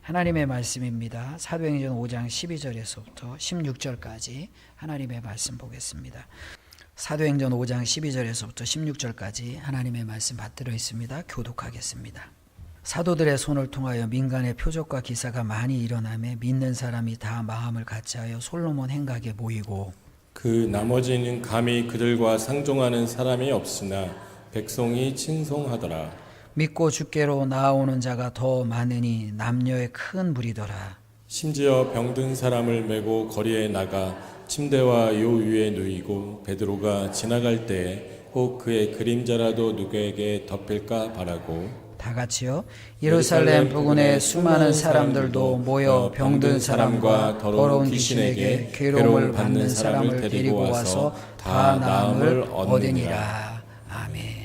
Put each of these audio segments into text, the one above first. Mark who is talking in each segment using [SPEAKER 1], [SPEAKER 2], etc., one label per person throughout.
[SPEAKER 1] 하나님의 말씀입니다. 사도행전 5장 12절에서부터 16절까지 하나님의 말씀 보겠습니다. 사도행전 5장 12절에서부터 16절까지 하나님의 말씀 받들어 있습니다. 교독하겠습니다. 사도들의 손을 통하여 민간의 표적과 기사가 많이 일어나며 믿는 사람이 다 마음을 같이하여 솔로몬 행각에 모이고
[SPEAKER 2] 그 나머지는 감히 그들과 상종하는 사람이 없으나 백성이 칭송하더라.
[SPEAKER 1] 믿고 주께로 나아오는 자가 더 많으니 남녀의 큰 무리더라.
[SPEAKER 2] 심지어 병든 사람을 메고 거리에 나가 침대와 요 위에 누이고 베드로가 지나갈 때에 혹 그의 그림자라도 누구에게 덮일까 바라고
[SPEAKER 1] 다 같이요. 예루살렘 부근에 수많은 사람들도 모여 병든 사람과 더러운 귀신에게 괴로움을 받는 사람을 데리고 와서 다 나음을 얻으니라. 아멘.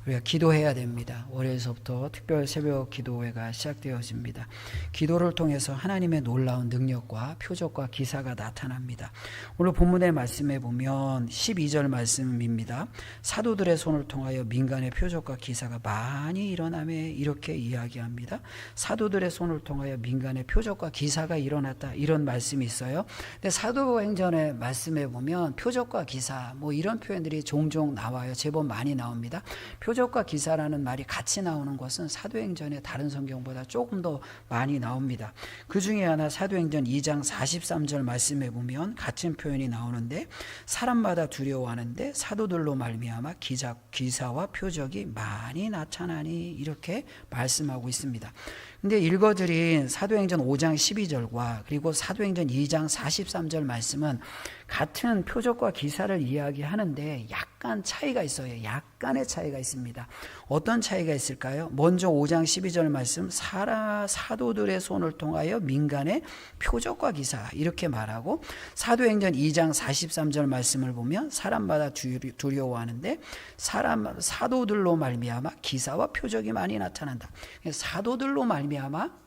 [SPEAKER 1] 우리가 기도해야 됩니다. 월요일서부터 특별 새벽 기도회가 시작되어집니다. 기도를 통해서 하나님의 놀라운 능력과 표적과 기사가 나타납니다. 오늘 본문의 말씀에 보면 12절 말씀입니다. 사도들의 손을 통하여 민간의 표적과 기사가 많이 일어나며 이렇게 이야기합니다. 사도들의 손을 통하여 민간의 표적과 기사가 일어났다, 이런 말씀이 있어요. 근데 사도행전의 말씀에 보면 표적과 기사 이런 표현들이 종종 나와요. 제법 많이 나옵니다. 표적과 기사라는 말이 같이 나오는 것은 사도행전의 다른 성경보다 조금 더 많이 나옵니다. 그 중에 하나 사도행전 2장 43절 말씀에 보면 같은 표현이 나오는데 사람마다 두려워하는데 사도들로 말미암아 기사와 표적이 많이 나타나니 이렇게 말씀하고 있습니다. 근데 읽어드린 사도행전 5장 12절과 그리고 사도행전 2장 43절 말씀은 같은 표적과 기사를 이야기하는데 약간 차이가 있어요. 약간의 차이가 있습니다. 어떤 차이가 있을까요? 먼저 5장 12절 말씀 사도들의 손을 통하여 민간의 표적과 기사 이렇게 말하고 사도행전 2장 43절 말씀을 보면 사람마다 두려워하는데 사도들로 말미암아 기사와 표적이 많이 나타난다. 사도들로 말미암아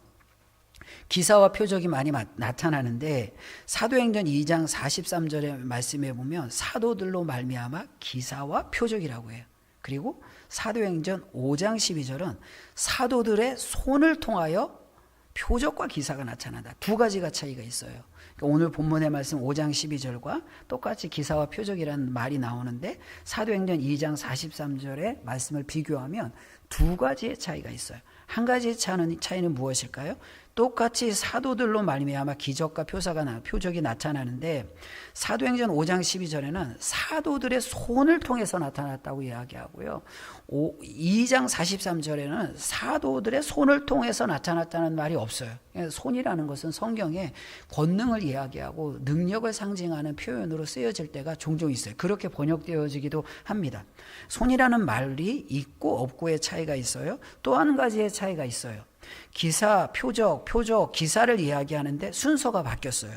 [SPEAKER 1] 기사와 표적이 많이 나타나는데 사도행전 2장 43절의 말씀에 보면 사도들로 말미암아 기사와 표적이라고 해요. 그리고 사도행전 5장 12절은 사도들의 손을 통하여 표적과 기사가 나타난다. 두 가지가 차이가 있어요. 그러니까 오늘 본문의 말씀 5장 12절과 똑같이 기사와 표적이라는 말이 나오는데 사도행전 2장 43절의 말씀을 비교하면 두 가지의 차이가 있어요. 한 가지의 차이는 무엇일까요? 똑같이 사도들로 말미암아 기적과 표적이 나타나는데 사도행전 5장 12절에는 사도들의 손을 통해서 나타났다고 이야기하고요. 2장 43절에는 사도들의 손을 통해서 나타났다는 말이 없어요. 손이라는 것은 성경에 권능을 이야기하고 능력을 상징하는 표현으로 쓰여질 때가 종종 있어요. 그렇게 번역되어지기도 합니다. 손이라는 말이 있고 없고의 차이가 있어요. 또 한 가지의 차이가 있어요. 기사, 표적, 기사를 이야기하는데 순서가 바뀌었어요.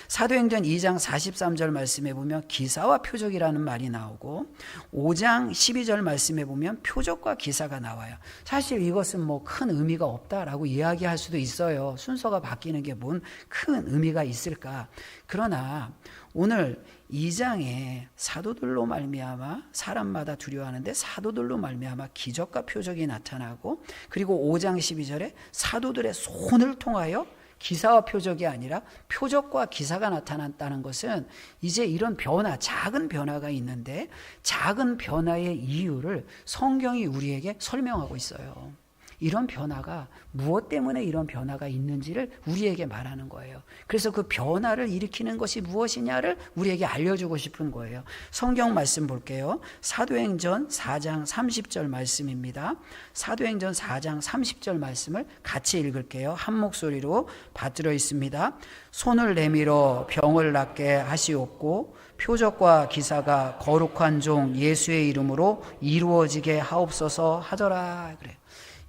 [SPEAKER 1] 사도행전 2장 43절 말씀에 보면 기사와 표적이라는 말이 나오고 5장 12절 말씀에 보면 표적과 기사가 나와요. 사실 이것은 큰 의미가 없다라고 이야기할 수도 있어요. 순서가 바뀌는 게 뭔 큰 의미가 있을까? 그러나 오늘 2장에 사도들로 말미암아 사람마다 두려워하는데 사도들로 말미암아 기적과 표적이 나타나고 그리고 5장 12절에 사도들의 손을 통하여 기사와 표적이 아니라 표적과 기사가 나타났다는 것은 이제 이런 작은 변화가 있는데 작은 변화의 이유를 성경이 우리에게 설명하고 있어요. 이런 변화가 무엇 때문에 이런 변화가 있는지를 우리에게 말하는 거예요. 그래서 그 변화를 일으키는 것이 무엇이냐를 우리에게 알려주고 싶은 거예요. 성경 말씀 볼게요. 사도행전 4장 30절 말씀입니다. 사도행전 4장 30절 말씀을 같이 읽을게요. 한 목소리로 받들어 있습니다. 손을 내밀어 병을 낫게 하시옵고 표적과 기사가 거룩한 종 예수의 이름으로 이루어지게 하옵소서 하더라. 그래요.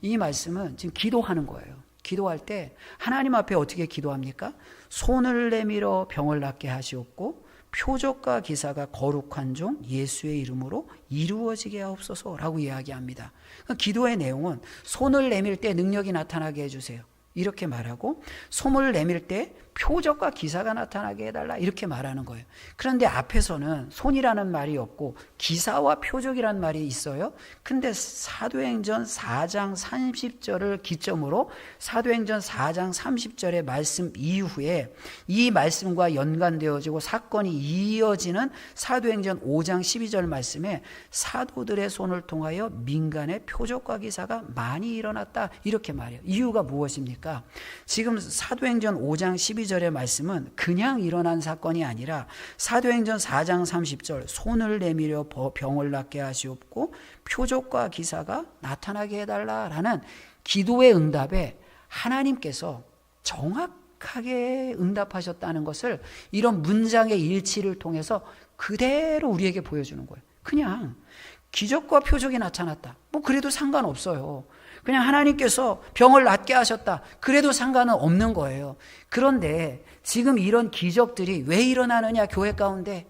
[SPEAKER 1] 이 말씀은 지금 기도하는 거예요. 기도할 때 하나님 앞에 어떻게 기도합니까? 손을 내밀어 병을 낫게 하시옵고 표적과 기사가 거룩한 종 예수의 이름으로 이루어지게 하옵소서라고 이야기합니다. 기도의 내용은 손을 내밀 때 능력이 나타나게 해주세요. 이렇게 말하고 손을 내밀 때 표적과 기사가 나타나게 해달라 이렇게 말하는 거예요. 그런데 앞에서는 손이라는 말이 없고 기사와 표적이라는 말이 있어요. 근데 사도행전 4장 30절을 기점으로 사도행전 4장 30절의 말씀 이후에 이 말씀과 연관되어지고 사건이 이어지는 사도행전 5장 12절 말씀에 사도들의 손을 통하여 민간의 표적과 기사가 많이 일어났다 이렇게 말해요. 이유가 무엇입니까? 지금 사도행전 5장 12절의 말씀은 그냥 일어난 사건이 아니라 사도행전 4장 30절 손을 내밀어 병을 낫게 하시옵고 표적과 기사가 나타나게 해달라라는 기도의 응답에 하나님께서 정확하게 응답하셨다는 것을 이런 문장의 일치를 통해서 그대로 우리에게 보여주는 거예요. 그냥 기적과 표적이 나타났다. 뭐 그래도 상관없어요. 그냥 하나님께서 병을 낫게 하셨다. 그래도 상관은 없는 거예요. 그런데 지금 이런 기적들이 왜 일어나느냐, 교회 가운데.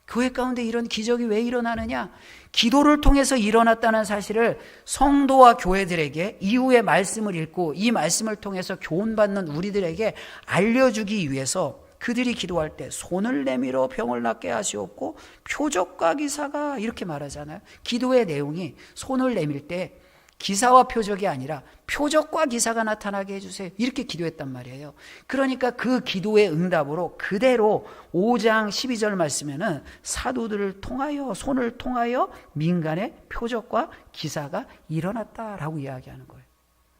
[SPEAKER 1] 교회 가운데 이런 기적이 왜 일어나느냐? 기도를 통해서 일어났다는 사실을 성도와 교회들에게 이후의 말씀을 읽고 이 말씀을 통해서 교훈받는 우리들에게 알려주기 위해서 그들이 기도할 때 손을 내밀어 병을 낫게 하시옵고 표적과 기사가 이렇게 말하잖아요. 기도의 내용이 손을 내밀 때 기사와 표적이 아니라 표적과 기사가 나타나게 해주세요. 이렇게 기도했단 말이에요. 그러니까 그 기도의 응답으로 그대로 5장 12절 말씀에는 사도들을 통하여 손을 통하여 민간의 표적과 기사가 일어났다라고 이야기하는 거예요.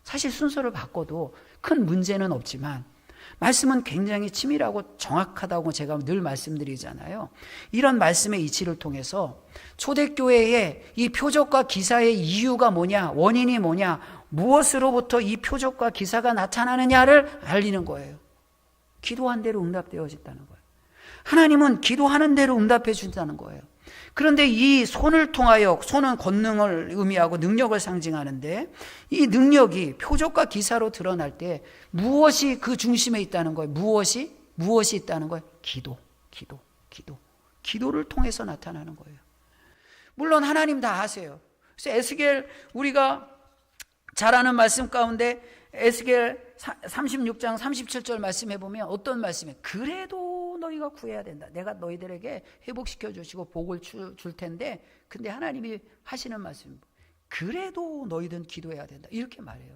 [SPEAKER 1] 사실 순서를 바꿔도 큰 문제는 없지만 말씀은 굉장히 치밀하고 정확하다고 제가 늘 말씀드리잖아요. 이런 말씀의 이치를 통해서 초대교회의 이 표적과 기사의 이유가 뭐냐, 원인이 뭐냐, 무엇으로부터 이 표적과 기사가 나타나느냐를 알리는 거예요. 기도한 대로 응답되어진다는 거예요. 하나님은 기도하는 대로 응답해 준다는 거예요. 그런데 이 손을 통하여, 손은 권능을 의미하고 능력을 상징하는데 이 능력이 표적과 기사로 드러날 때 무엇이 그 중심에 있다는 거예요? 무엇이 있다는 거예요? 기도를 통해서 나타나는 거예요. 물론 하나님 다 아세요. 그래서 에스겔 우리가 잘 아는 말씀 가운데 에스겔 36장 37절 말씀해 보면 어떤 말씀이에요? 그래도 너희가 구해야 된다. 내가 너희들에게 회복시켜 주시고 복을 줄 텐데, 근데 하나님이 하시는 말씀입니다. 그래도 너희들은 기도해야 된다. 이렇게 말해요.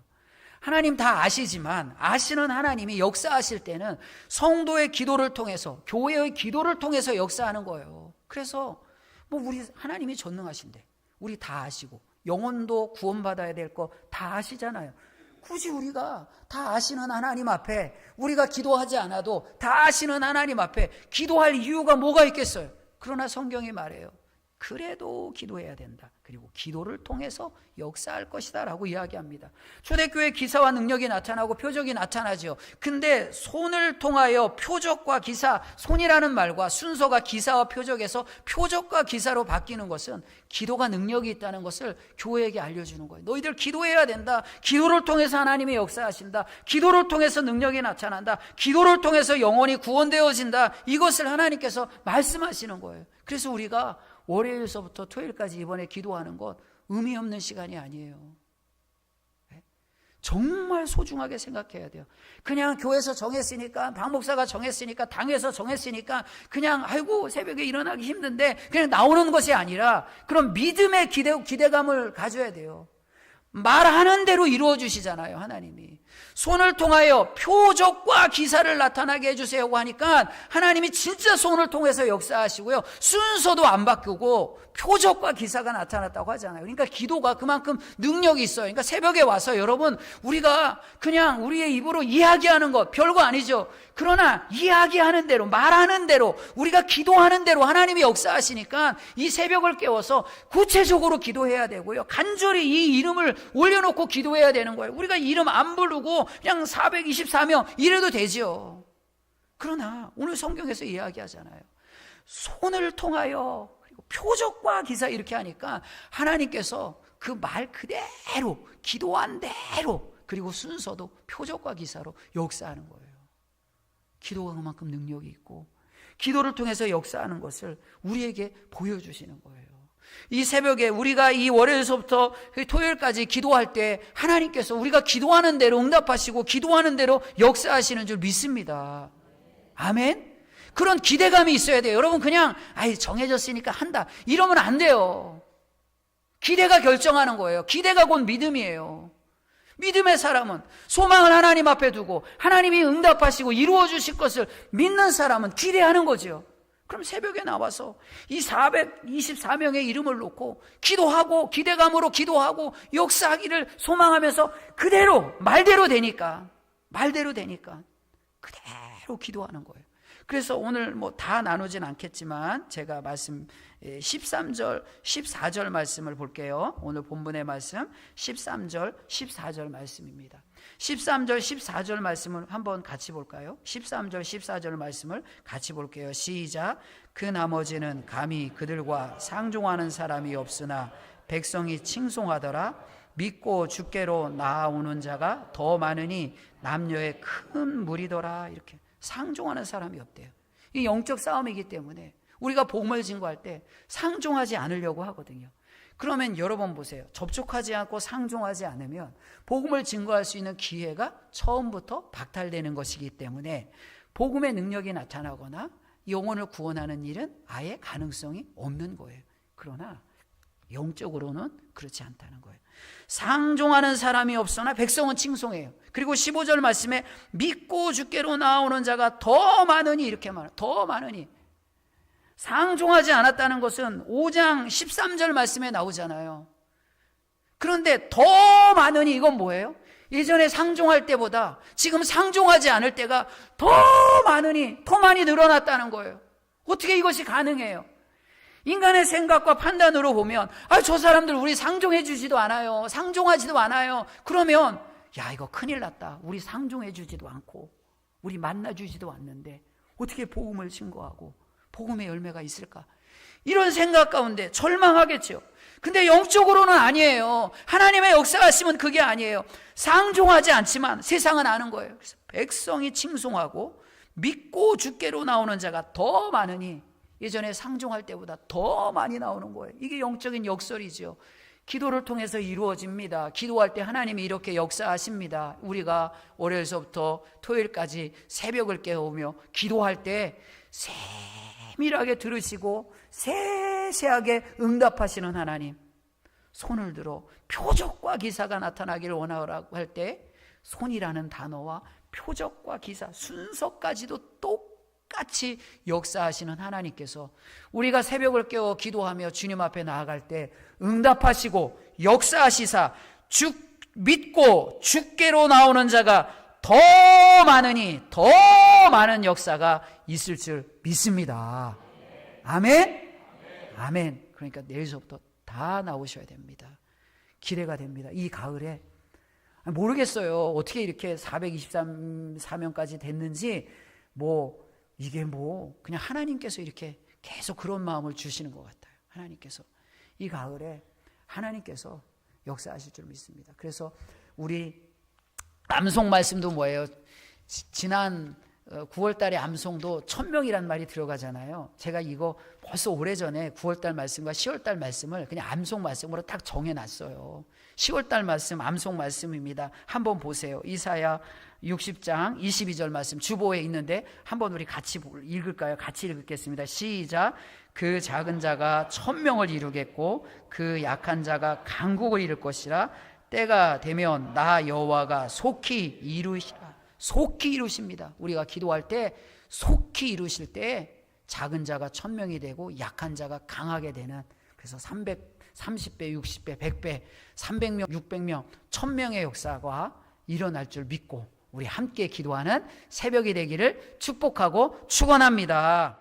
[SPEAKER 1] 하나님 다 아시지만 아시는 하나님이 역사하실 때는 성도의 기도를 통해서, 교회의 기도를 통해서 역사하는 거예요. 그래서 뭐 우리 하나님이 전능하신데 우리 다 아시고 영혼도 구원받아야 될 거 다 아시잖아요. 굳이 우리가 다 아시는 하나님 앞에 우리가 기도하지 않아도 다 아시는 하나님 앞에 기도할 이유가 뭐가 있겠어요? 그러나 성경이 말해요. 그래도 기도해야 된다. 그리고 기도를 통해서 역사할 것이다 라고 이야기합니다. 초대교회 기사와 능력이 나타나고 표적이 나타나죠. 근데 손을 통하여 표적과 기사, 손이라는 말과 순서가 기사와 표적에서 표적과 기사로 바뀌는 것은 기도가 능력이 있다는 것을 교회에게 알려주는 거예요. 너희들 기도해야 된다. 기도를 통해서 하나님이 역사하신다. 기도를 통해서 능력이 나타난다. 기도를 통해서 영혼이 구원되어진다. 이것을 하나님께서 말씀하시는 거예요. 그래서 우리가 월요일서부터 토요일까지 이번에 기도하는 것 의미 없는 시간이 아니에요. 정말 소중하게 생각해야 돼요. 그냥 교회에서 정했으니까, 박 목사가 정했으니까, 당에서 정했으니까 그냥 아이고 새벽에 일어나기 힘든데 그냥 나오는 것이 아니라 그런 믿음의 기대감을 가져야 돼요. 말하는 대로 이루어 주시잖아요, 하나님이. 손을 통하여 표적과 기사를 나타나게 해주세요 하니까 하나님이 진짜 손을 통해서 역사하시고요, 순서도 안 바꾸고 표적과 기사가 나타났다고 하잖아요. 그러니까 기도가 그만큼 능력이 있어요. 그러니까 새벽에 와서 여러분, 우리가 그냥 우리의 입으로 이야기하는 것 별거 아니죠. 그러나 이야기하는 대로, 말하는 대로, 우리가 기도하는 대로 하나님이 역사하시니까 이 새벽을 깨워서 구체적으로 기도해야 되고요, 간절히 이 이름을 올려놓고 기도해야 되는 거예요. 우리가 이름 안 부르고 그냥 424명 이래도 되죠. 그러나 오늘 성경에서 이야기하잖아요. 손을 통하여 그리고 표적과 기사 이렇게 하니까 하나님께서 그 말 그대로, 기도한 대로, 그리고 순서도 표적과 기사로 역사하는 거예요. 기도가 그만큼 능력이 있고 기도를 통해서 역사하는 것을 우리에게 보여주시는 거예요. 이 새벽에 우리가 이 월요일서부터 토요일까지 기도할 때 하나님께서 우리가 기도하는 대로 응답하시고 기도하는 대로 역사하시는 줄 믿습니다. 아멘? 그런 기대감이 있어야 돼요. 여러분 그냥 정해졌으니까 한다 이러면 안 돼요. 기대가 결정하는 거예요. 기대가 곧 믿음이에요. 믿음의 사람은 소망을 하나님 앞에 두고 하나님이 응답하시고 이루어 주실 것을 믿는 사람은 기대하는 거죠. 그럼 새벽에 나와서 이 424명의 이름을 놓고 기도하고 기대감으로 기도하고 역사하기를 소망하면서 그대로 말대로 되니까 그대로 기도하는 거예요. 그래서 오늘 다 나누진 않겠지만 제가 말씀 13절 14절 말씀을 볼게요. 오늘 본문의 말씀 13절 14절 말씀입니다. 13절 14절 말씀을 한번 같이 볼까요? 13절 14절 말씀을 같이 볼게요. 시작. 그 나머지는 감히 그들과 상종하는 사람이 없으나 백성이 칭송하더라. 믿고 주께로 나아오는 자가 더 많으니 남녀의 큰 무리더라. 이렇게 상종하는 사람이 없대요. 이 영적 싸움이기 때문에 우리가 복음을 증거할 때 상종하지 않으려고 하거든요. 그러면 여러분 보세요. 접촉하지 않고 상종하지 않으면 복음을 증거할 수 있는 기회가 처음부터 박탈되는 것이기 때문에 복음의 능력이 나타나거나 영혼을 구원하는 일은 아예 가능성이 없는 거예요. 그러나 영적으로는 그렇지 않다는 거예요. 상종하는 사람이 없으나 백성은 칭송해요. 그리고 15절 말씀에 믿고 주께로 나오는 자가 더 많으니 이렇게 말해요. 더 많으니. 상종하지 않았다는 것은 5장 13절 말씀에 나오잖아요. 그런데 더 많으니 이건 뭐예요? 예전에 상종할 때보다 지금 상종하지 않을 때가 더 많으니 더 많이 늘어났다는 거예요. 어떻게 이것이 가능해요? 인간의 생각과 판단으로 보면 저 사람들 우리 상종해 주지도 않아요. 상종하지도 않아요. 그러면 이거 큰일 났다. 우리 상종해 주지도 않고 우리 만나 주지도 않는데 어떻게 복음을 증거하고 복음의 열매가 있을까? 이런 생각 가운데 절망하겠죠. 근데 영적으로는 아니에요. 하나님의 역사하시면 그게 아니에요. 상종하지 않지만 세상은 아는 거예요. 그래서 백성이 칭송하고 믿고 주께로 나오는 자가 더 많으니 예전에 상종할 때보다 더 많이 나오는 거예요. 이게 영적인 역설이죠. 기도를 통해서 이루어집니다. 기도할 때 하나님이 이렇게 역사하십니다. 우리가 월요일서부터 토요일까지 새벽을 깨우며 기도할 때 세밀하게 들으시고 세세하게 응답하시는 하나님, 손을 들어 표적과 기사가 나타나기를 원하라고 할 때 손이라는 단어와 표적과 기사, 순서까지도 똑같이 역사하시는 하나님께서 우리가 새벽을 깨워 기도하며 주님 앞에 나아갈 때 응답하시고 역사하시사 믿고 주께로 나오는 자가 더 많으니 더 많은 역사가 있을 줄 믿습니다. 아멘? 아멘. 그러니까 내일서부터 다 나오셔야 됩니다. 기대가 됩니다. 이 가을에 모르겠어요. 어떻게 이렇게 424명까지 됐는지 이게 그냥 하나님께서 이렇게 계속 그런 마음을 주시는 것 같아요. 하나님께서 이 가을에 하나님께서 역사하실 줄 믿습니다. 그래서 우리 암송 말씀도 뭐예요? 지난 9월달에 암송도 1000명이란 말이 들어가잖아요. 제가 이거 벌써 오래전에 9월달 말씀과 10월달 말씀을 그냥 암송 말씀으로 딱 정해놨어요. 10월달 말씀 암송 말씀입니다. 한번 보세요. 이사야 60장 22절 말씀 주보에 있는데 한번 우리 같이 읽을까요? 같이 읽겠습니다. 시작. 그 작은 자가 1000명을 이루겠고 그 약한 자가 강국을 이룰 것이라. 때가 되면 나 여호와가 속히 이루시라. 속히 이루십니다. 우리가 기도할 때 속히 이루실 때 작은 자가 1000명이 되고 약한 자가 강하게 되는, 그래서 330배, 60배, 100배, 300명, 600명, 1000명의 역사가 일어날 줄 믿고 우리 함께 기도하는 새벽이 되기를 축복하고 축원합니다.